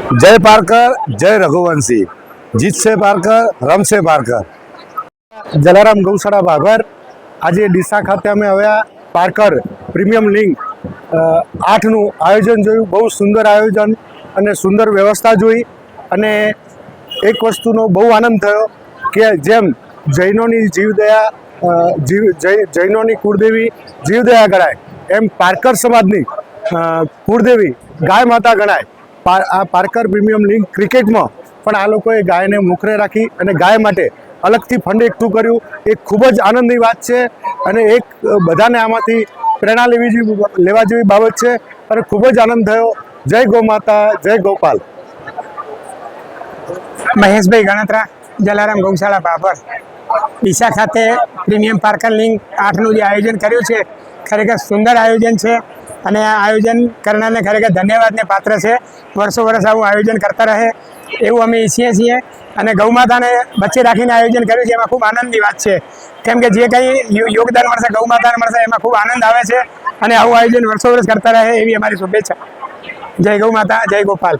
जय पारकर, जय रघुवंशी, जीतसे पारकर, रमसे पारकर। जलाराम गौशाळा भाभर आज ડીસા ખાતે અમે આવ્યા। પારકર પ્રીમિયમ લીગ 8નું આયોજન જોયું। બહુ સુંદર આયોજન અને સુંદર વ્યવસ્થા જોઈ અને એક વસ્તુનો બહુ આનંદ થયો કે જેમ જૈનોની જીવદયા જૈનોની કુળદેવી જીવદયા ગણાય એમ પારકર સમાજની કુળદેવી ગાય માતા ગણાય। આ પારકર પ્રીમિયમ લીગ ક્રિકેટમાં પણ આ લોકોએ ગાયને મુખરે રાખી અને ગાય માટે अलगथी फंड एकठू कर्યું। एक खूब ज आनंदनी बात है और एक बधाने आमांथी प्रेरणा लेवा जेवी बाबत है और खूब ज आनंद थयो। जय गौ माता, जय गोपाल। महेश भाई गणतरा, जलाराम गौशाला भाभर ડીસા खाते प्रीमियम पारकर लीग 8નું જે આયોજન કર્યું છે ખરેખર સુંદર આયોજન છે અને આ આયોજન કરનારને ખરેખર ધન્યવાદને પાત્ર છે। વર્ષો વર્ષ આવું આયોજન કરતા રહે એવું અમે ઈચ્છીએ છીએ અને ગૌમાતાને વચ્ચે રાખીને આયોજન કર્યું છે એમાં ખૂબ આનંદની વાત છે કેમ કે જે કંઈ યોગદાન મળશે ગૌમાતાને મળશે એમાં ખૂબ આનંદ આવે છે અને આવું આયોજન વર્ષો વર્ષ કરતા રહે એવી અમારી શુભેચ્છા। જય ગૌ માતા, જય ગોપાલ।